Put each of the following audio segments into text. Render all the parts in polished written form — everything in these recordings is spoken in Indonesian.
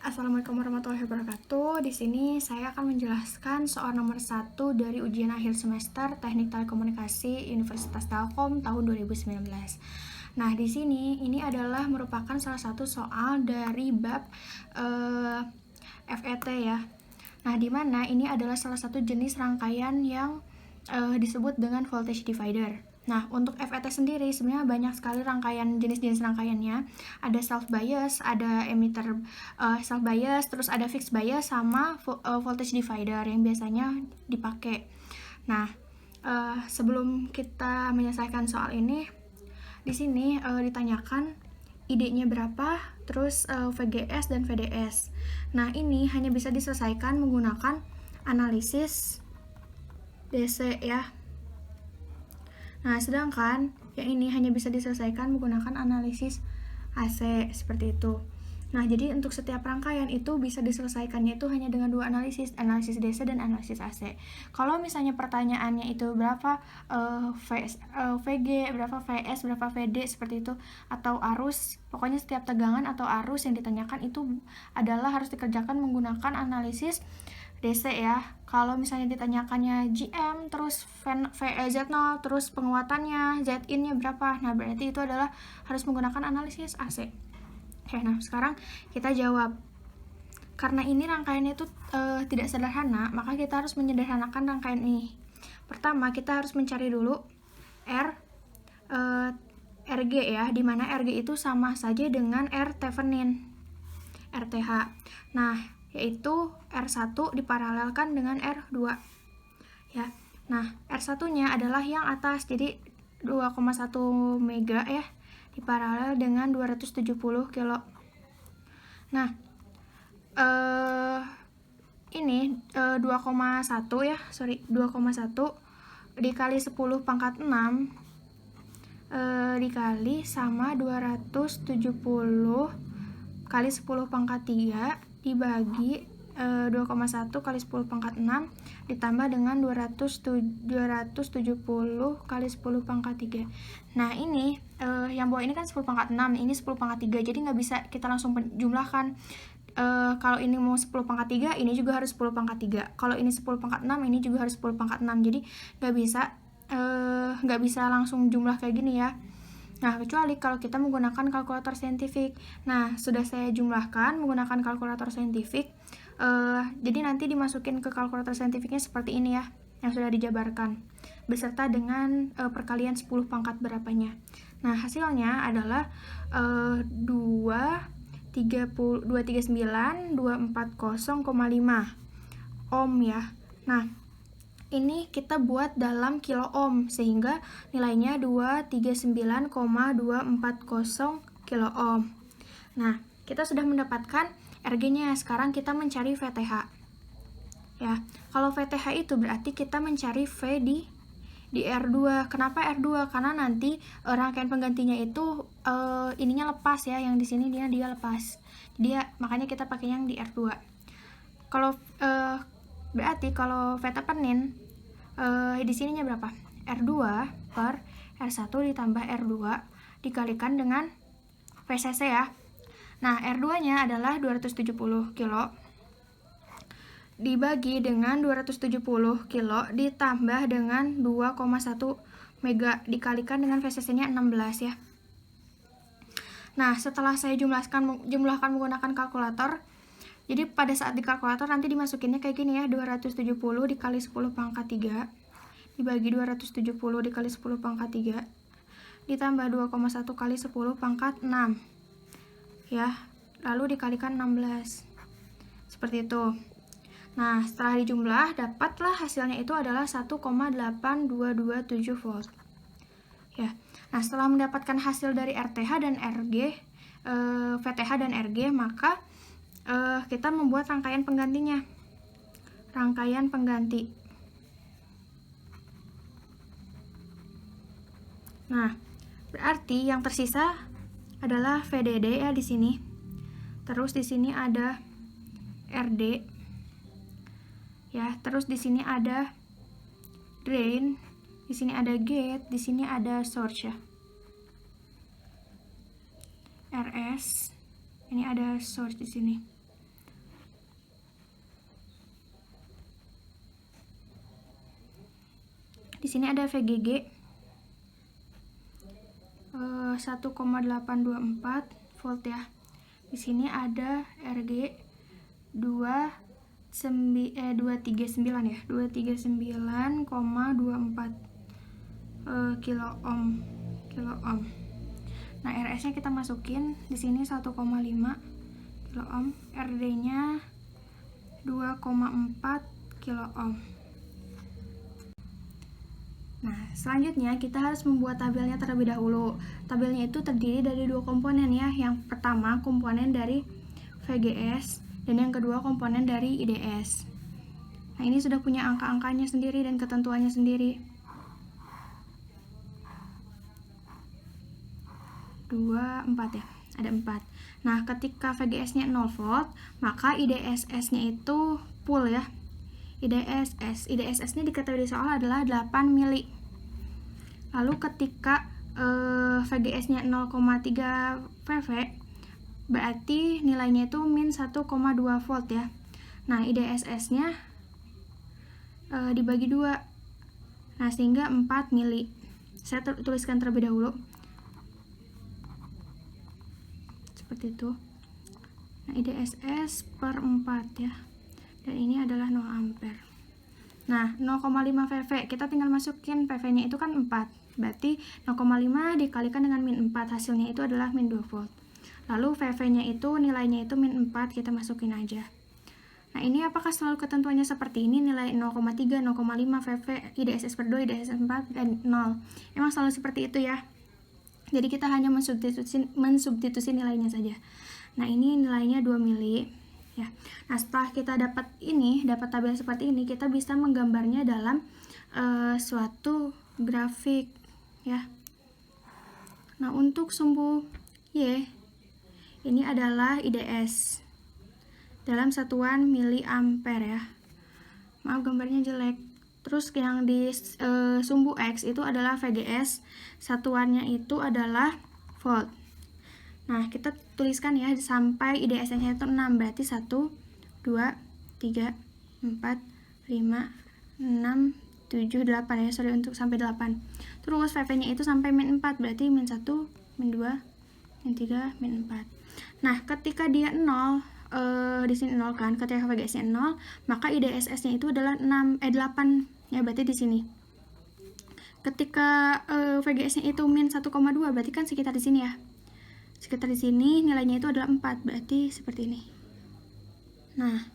Assalamualaikum warahmatullahi wabarakatuh. Di sini saya akan menjelaskan soal nomor 1 dari ujian akhir semester Teknik Telekomunikasi Universitas Telkom tahun 2019. Nah, di sini ini adalah merupakan salah satu soal dari bab FET ya. Nah, di mana ini adalah salah satu jenis rangkaian yang disebut dengan voltage divider. Nah, untuk FET sendiri sebenarnya banyak sekali jenis-jenis rangkaiannya. Ada self bias, ada emitter self bias, terus ada fixed bias sama voltage divider yang biasanya dipakai. Nah, sebelum kita menyelesaikan soal ini, di sini ditanyakan ID-nya berapa, terus VGS dan VDS. Nah, ini hanya bisa diselesaikan menggunakan analisis DC ya. Nah, sedangkan yang ini hanya bisa diselesaikan menggunakan analisis AC, seperti itu. Nah, jadi untuk setiap rangkaian itu bisa diselesaikannya itu hanya dengan dua analisis DC dan analisis AC. Kalau misalnya pertanyaannya itu berapa VG, berapa VS, berapa VD, seperti itu, atau arus, pokoknya setiap tegangan atau arus yang ditanyakan itu adalah harus dikerjakan menggunakan analisis DC ya. Kalau misalnya ditanyakannya GM, terus Z0, terus penguatannya, Zin-nya berapa, nah berarti itu adalah harus menggunakan analisis AC. Oke, nah sekarang kita jawab. Karena ini rangkaiannya itu tidak sederhana, maka kita harus menyederhanakan rangkaian ini. Pertama, kita harus mencari dulu RG ya, dimana RG itu sama saja dengan R Thevenin, RTH. Nah, yaitu R1 diparalelkan dengan R2 ya. Nah, R1-nya adalah yang atas, jadi 2,1 mega ya, diparalel dengan 270 kilo. Nah, ini 2,1 ya, 2,1 dikali 10 pangkat 6 dikali sama 270 kali 10 pangkat 3 dibagi 2,1 kali 10 pangkat 6 ditambah dengan 270 kali 10 pangkat 3. Nah, ini yang bawah ini kan 10 pangkat 6, ini 10 pangkat 3, jadi nggak bisa kita langsung jumlahkan. Kalau ini mau 10 pangkat 3, ini juga harus 10 pangkat 3. Kalau ini 10 pangkat 6, ini juga harus 10 pangkat 6. Jadi nggak bisa langsung jumlah kayak gini ya. Nah, kecuali kalau kita menggunakan kalkulator saintifik. Nah, sudah saya jumlahkan menggunakan kalkulator saintifik. Jadi nanti dimasukin ke kalkulator saintifiknya seperti ini ya, yang sudah dijabarkan, beserta dengan perkalian 10 pangkat berapanya. Nah, hasilnya adalah 239,240,5 ohm ya. Nah, ini kita buat dalam kilo ohm, sehingga nilainya 239,240 kilo ohm. Nah, kita sudah mendapatkan RG-nya. Sekarang kita mencari VTH. Ya, kalau VTH itu berarti kita mencari V di R2. Kenapa R2? Karena nanti rangkaian penggantinya itu ininya lepas ya, yang di sini dia lepas. Makanya kita pakai yang di R2. Kalau berarti kalau V Thevenin di sininya berapa? R2 per R1 ditambah R2 dikalikan dengan VCC ya. Nah, R2-nya adalah 270 kilo dibagi dengan 270 kilo ditambah dengan 2,1 mega dikalikan dengan VCC-nya 16 ya. Nah, setelah saya jumlahkan menggunakan kalkulator, jadi pada saat di kalkulator nanti dimasukinnya kayak gini ya, 270 dikali 10 pangkat 3 dibagi 270 dikali 10 pangkat 3 ditambah 2,1 kali 10 pangkat 6 ya, lalu dikalikan 16 seperti itu. Nah, setelah dijumlah dapatlah hasilnya itu adalah 1,8227 volt ya. Nah, setelah mendapatkan hasil dari RTH dan RG, VTH dan RG, maka kita membuat rangkaian penggantinya. Rangkaian pengganti. Nah, berarti yang tersisa adalah VDD ya di sini. Terus di sini ada RD. Ya, terus di sini ada drain, di sini ada gate, di sini ada source ya. RS. Ini ada source di sini. Di sini ada VGG 1,824 volt ya. Di sini ada RG 239 ya, 239,24 kilo ohm. Nah, RS-nya kita masukin di sini 1,5 kilo ohm, RD-nya 2,4 kilo ohm. Nah, selanjutnya kita harus membuat tabelnya terlebih dahulu. Tabelnya itu terdiri dari dua komponen ya. Yang pertama komponen dari VGS dan yang kedua komponen dari IDS. Nah, ini sudah punya angka-angkanya sendiri dan ketentuannya sendiri. 2, 4 ya, ada 4. Nah, ketika VGS-nya 0 volt, maka IDSS-nya itu full ya. IDSS-nya di kategori soal adalah 8 mili. Lalu ketika VGS-nya 0,3 VV, berarti nilainya itu min 1,2 volt ya. Nah, IDSS-nya dibagi 2. Nah, sehingga 4 mili. Saya tuliskan terlebih dahulu. Seperti itu. Nah, IDSS per 4 ya. Dan ini adalah 0 ampere. Nah, 0,5 VV, kita tinggal masukin PV-nya itu kan 4. Berarti 0,5 dikalikan dengan min 4, hasilnya itu adalah min 2 volt. Lalu VV-nya itu nilainya itu min 4, kita masukin aja. Nah, ini apakah selalu ketentuannya seperti ini, nilai 0,3, 0,5 VV, IDSS per 2, IDSS 4, dan 0. Emang selalu seperti itu ya. Jadi kita hanya mensubstitusi nilainya saja. Nah, ini nilainya 2 mili ya. Nah, setelah kita dapat tabel seperti ini, kita bisa menggambarnya dalam suatu grafik ya. Nah, untuk sumbu Y ini adalah IDS dalam satuan miliampere ya. Maaf gambarnya jelek. Terus yang di sumbu X itu adalah VGS, satuannya itu adalah volt. Nah, kita tuliskan ya sampai IDS-nya itu 6, berarti 1, 2, 3, 4, 5, 6, 7, 8 ya, sorry untuk sampai 8. Terus VV-nya itu sampai min 4, berarti min 1, min 2, min 3, min 4. Nah, ketika dia 0, di sini 0 kan, ketika VGS-nya 0, maka IDSS-nya itu adalah 8 ya, berarti di sini. Ketika VGS-nya itu min 1,2, berarti kan sekitar di sini ya. Sekitar di sini nilainya itu adalah 4, berarti seperti ini. Nah,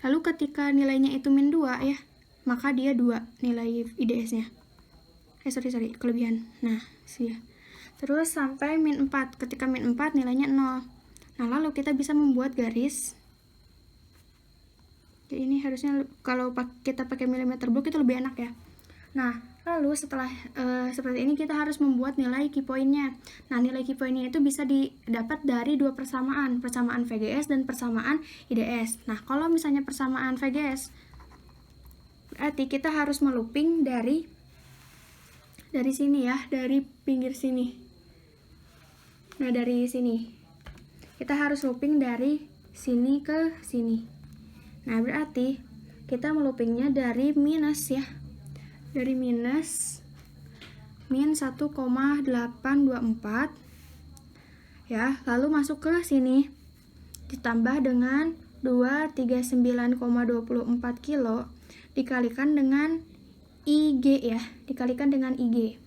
lalu ketika nilainya itu min 2 ya, maka dia 2 nilai IDS-nya. Sorry, kelebihan. Nah, sih ya. Terus sampai min 4, ketika min 4 nilainya 0. Nah, lalu kita bisa membuat garis. Jadi ini harusnya kalau kita pakai milimeter block itu lebih enak ya. Nah, lalu setelah seperti ini kita harus membuat nilai key point-nya. Nah, nilai key point-nya itu bisa didapat dari dua persamaan VGS dan persamaan IDS. Nah, kalau misalnya persamaan VGS, berarti kita harus melooping dari sini ya, dari pinggir sini. Nah, dari sini. Kita harus looping dari sini ke sini. Nah, berarti kita meloopingnya dari minus ya. Dari minus min 1,824 ya, lalu masuk ke sini ditambah dengan 239,24 kilo dikalikan dengan IG ya, dikalikan dengan IG.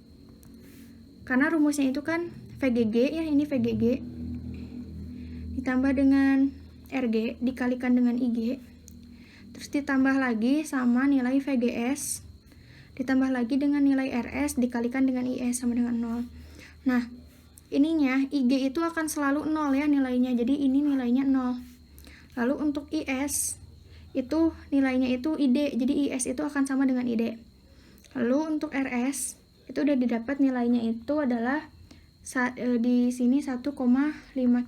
Karena rumusnya itu kan VGG ya, ini VGG ditambah dengan RG dikalikan dengan IG, terus ditambah lagi sama nilai VGS, ditambah lagi dengan nilai RS dikalikan dengan IS sama dengan 0. Nah, ininya IG itu akan selalu 0 ya nilainya, jadi ini nilainya 0. Lalu untuk IS itu nilainya itu ID, jadi IS itu akan sama dengan ID. Lalu untuk RS itu udah didapat nilainya itu adalah di sini 1,5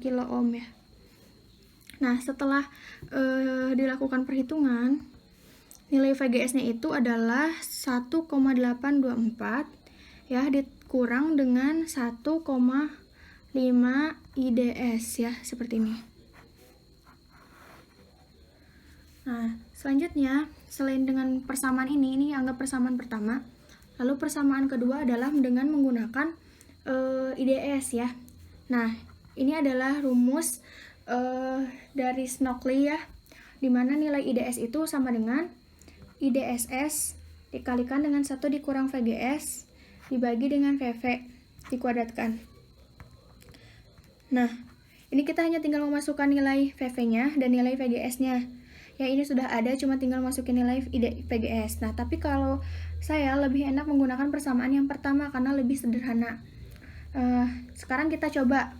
kilo ohm ya. Nah, setelah dilakukan perhitungan, nilai VGS-nya itu adalah 1,824 ya, dikurang dengan 1,5 IDS ya, seperti ini. Nah, selanjutnya selain dengan persamaan ini anggap persamaan pertama. Lalu persamaan kedua adalah dengan menggunakan IDS ya. Nah, ini adalah rumus dari Snockley ya, dimana nilai IDS itu sama dengan IDSS dikalikan dengan 1 dikurang VGS dibagi dengan VV dikuadratkan. Nah, ini kita hanya tinggal memasukkan nilai VV-nya dan nilai VGS-nya. Ya, ini sudah ada, cuma tinggal masukin nilai VGS. Nah, tapi kalau saya lebih enak menggunakan persamaan yang pertama karena lebih sederhana. Sekarang kita coba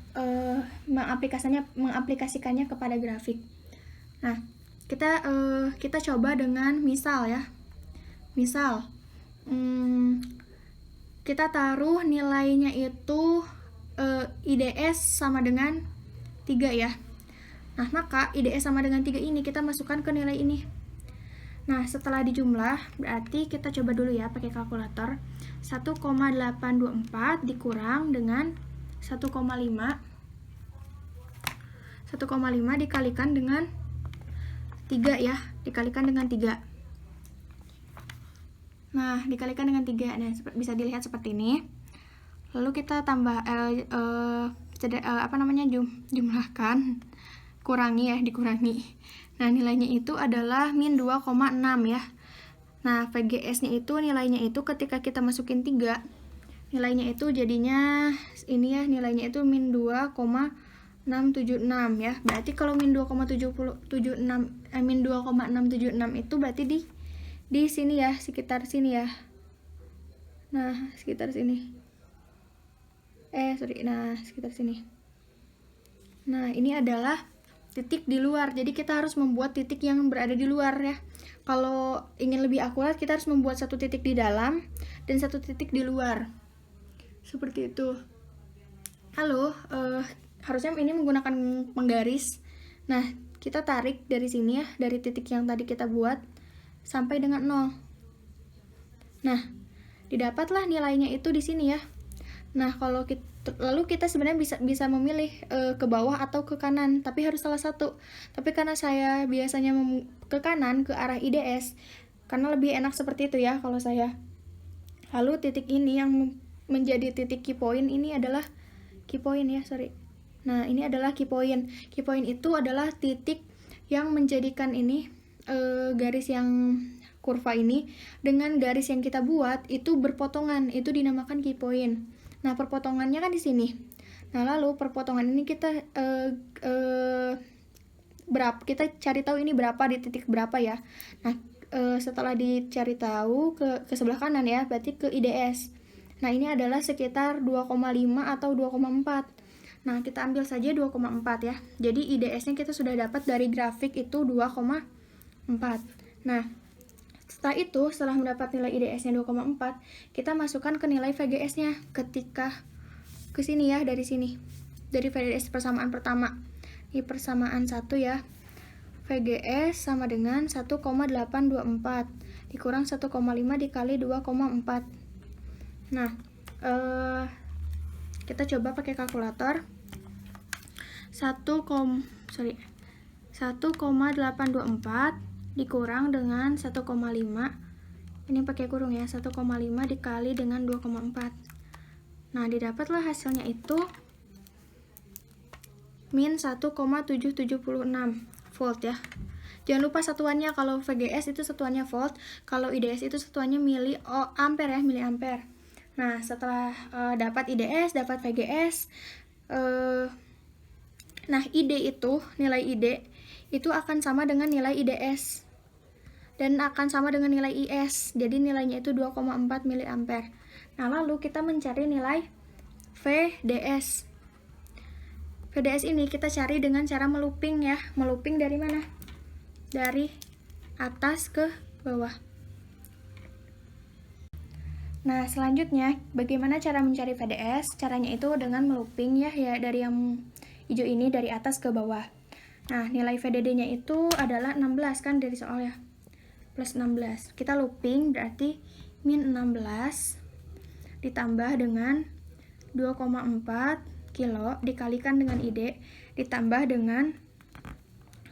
mengaplikasikannya kepada grafik. Nah, kita coba dengan misal ya. Misal, kita taruh nilainya itu IDS sama dengan 3 ya. Nah, maka IDS sama dengan 3 ini kita masukkan ke nilai ini. Nah, setelah dijumlah, berarti kita coba dulu ya pakai kalkulator. 1,824 dikurang dengan 1,5. 1,5 dikalikan dengan 3 ya, dikalikan dengan 3. Nah, dikalikan dengan 3. Nah, bisa dilihat seperti ini. Lalu kita tambah jumlahkan, kurangi ya, dikurangi. Nah, nilainya itu adalah min 2,6 ya. Nah, VGS-nya itu nilainya itu ketika kita masukin 3, nilainya itu jadinya ini ya, nilainya itu min 2,676 ya. Berarti kalau min 2,676 itu berarti di sini ya, sekitar sini ya. Nah, sekitar sini. Sekitar sini. Nah, ini adalah titik di luar. Jadi kita harus membuat titik yang berada di luar ya. Kalau ingin lebih akurat, kita harus membuat satu titik di dalam dan satu titik di luar. Seperti itu. Lalu, harusnya ini menggunakan penggaris. Nah, kita tarik dari sini ya, dari titik yang tadi kita buat sampai dengan 0. Nah, didapatlah nilainya itu di sini ya. Nah, lalu kita sebenarnya bisa memilih ke bawah atau ke kanan, tapi harus salah satu. Tapi karena saya biasanya ke kanan, ke arah IDS, karena lebih enak seperti itu ya kalau saya. Lalu titik ini yang menjadi titik key point ini adalah key point ya, Nah, ini adalah key point. Key point itu adalah titik yang menjadikan ini garis yang kurva ini dengan garis yang kita buat itu berpotongan, itu dinamakan key point. Nah, perpotongannya kan di sini. Nah, lalu perpotongan ini kita kita cari tahu ini berapa di titik berapa ya. Nah, setelah dicari tahu ke sebelah kanan ya, berarti ke IDS. Nah, ini adalah sekitar 2,5 atau 2,4. Nah, kita ambil saja 2,4 ya. Jadi IDS-nya kita sudah dapat dari grafik itu 2,4. Nah, setelah mendapat nilai IDS-nya 2,4, kita masukkan ke nilai VGS-nya ketika ke sini ya, dari sini. Dari VGS persamaan pertama. Ini persamaan 1 ya. VGS sama dengan 1,824 dikurang 1,5 dikali 2,4. Nah, kita coba pakai kalkulator. 1,824 dikurang dengan 1,5, ini pakai kurung ya, 1,5 dikali dengan 2,4. Nah, didapatlah hasilnya itu min 1,776 volt ya. Jangan lupa satuannya, kalau VGS itu satuannya volt, kalau IDS itu satuannya ampere ya, miliampere. Nah, setelah dapat IDS, dapat VGS, nah nilai ID itu akan sama dengan nilai IDS dan akan sama dengan nilai IS, jadi nilainya itu 2,4 miliampere. Nah, lalu kita mencari nilai VDS. VDS ini kita cari dengan cara melooping ya. Melooping dari mana? Dari atas ke bawah. Nah, selanjutnya bagaimana cara mencari VDS? Caranya itu dengan melooping ya, dari yang hijau ini dari atas ke bawah. Nah, nilai VDD-nya itu adalah 16 kan dari soal ya. Plus 16. Kita looping berarti min 16 ditambah dengan 2,4 kilo dikalikan dengan ID ditambah dengan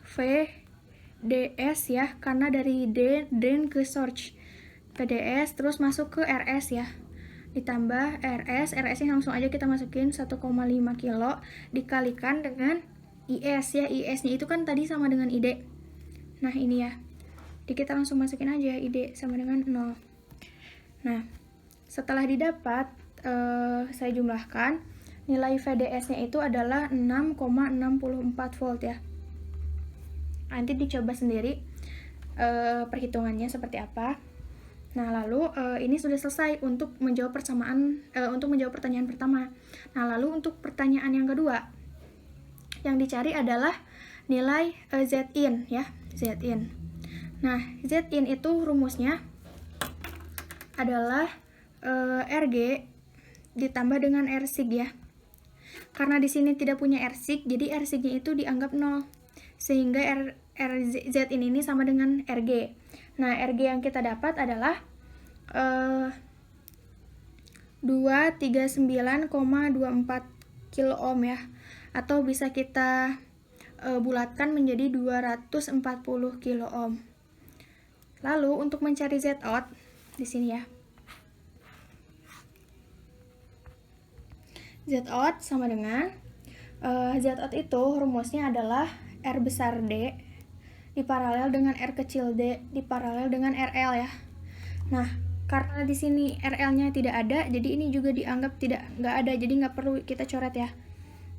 VDS ya, karena dari drain ke source. VDS, terus masuk ke RS ya. Ditambah RS-nya langsung aja kita masukin 1,5 kilo dikalikan dengan IS ya. IS-nya itu kan tadi sama dengan ID. Nah, ini ya. Jadi kita langsung masukin aja ID sama dengan 0. Nah, setelah didapat, saya jumlahkan, nilai VDS-nya itu adalah 6,64 volt ya. Nanti dicoba sendiri perhitungannya seperti apa. Nah, lalu ini sudah selesai untuk menjawab pertanyaan pertama. Nah, lalu untuk pertanyaan yang kedua, yang dicari adalah nilai Zin ya, Zin. Nah, Zin itu rumusnya adalah RG ditambah dengan Rsig ya. Karena di sini tidak punya Rsig, jadi Rsig-nya itu dianggap 0. Sehingga Zin ini sama dengan RG. Nah, RG yang kita dapat adalah 239,24 kilo ohm ya. Atau bisa kita bulatkan menjadi 240 kilo ohm. Lalu untuk mencari Zout di sini ya. Zout sama dengan Zout itu rumusnya adalah R besar D diparalel dengan R kecil D diparalel dengan RL ya. Nah, karena di sini RL-nya tidak ada, jadi ini juga dianggap nggak ada, jadi nggak perlu kita coret ya.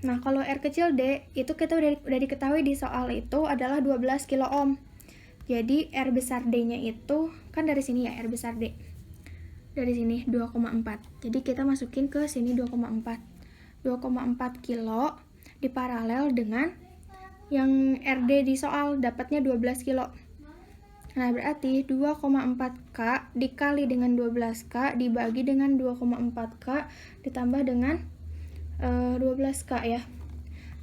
Nah, kalau R kecil D itu kita udah diketahui di soal itu adalah 12 kilo ohm. Jadi R besar D-nya itu kan dari sini ya, R besar D. Dari sini 2,4. Jadi kita masukin ke sini 2,4. 2,4 kilo diparalel dengan yang RD di soal dapatnya 12 kilo. Nah, berarti 2,4K dikali dengan 12K dibagi dengan 2,4K ditambah dengan 12K ya.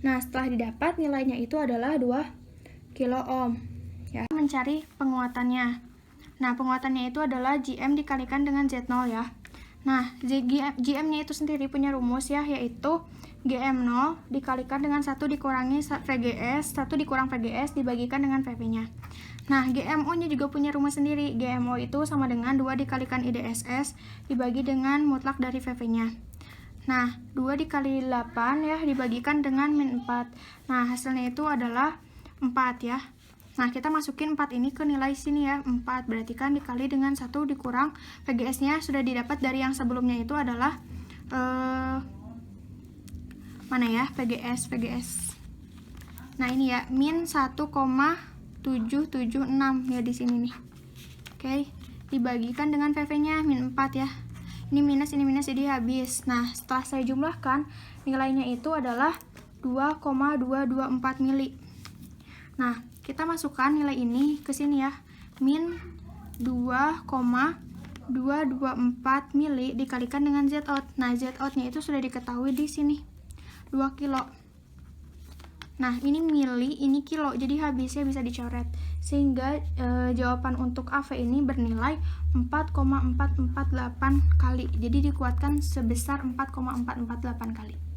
Nah, setelah didapat nilainya itu adalah 2 kilo ohm ya. Mencari penguatannya. Nah, penguatannya itu adalah GM dikalikan dengan Z0 ya. Nah, GM-nya itu sendiri punya rumus ya, yaitu GM0 dikalikan dengan 1 dikurangi VGS, 1 dikurang VGS dibagikan dengan VP-nya. Nah, GMO-nya juga punya rumus sendiri. GMO itu sama dengan 2 dikalikan IDSS dibagi dengan mutlak dari VP-nya. Nah, 2 dikali 8 ya dibagikan dengan min 4. Nah, hasilnya itu adalah 4 ya. Nah, kita masukin 4 ini ke nilai sini ya, 4. Berarti kan dikali dengan 1 dikurang VGS-nya sudah didapat dari yang sebelumnya itu adalah mana ya, VGS. Nah, ini ya, min 1,776 ya di sini nih. Oke, dibagikan dengan VV-nya min 4 ya. Ini minus jadi habis. Nah, setelah saya jumlahkan, nilainya itu adalah 2,224 mili. Nah, kita masukkan nilai ini ke sini ya. Min 2,224 mili dikalikan dengan Zout. Nah, Zout-nya itu sudah diketahui di sini. 2 kilo. Nah, ini mili, ini kilo, jadi habisnya bisa dicoret. Sehingga jawaban untuk AV ini bernilai 4,448 kali. Jadi dikuatkan sebesar 4,448 kali.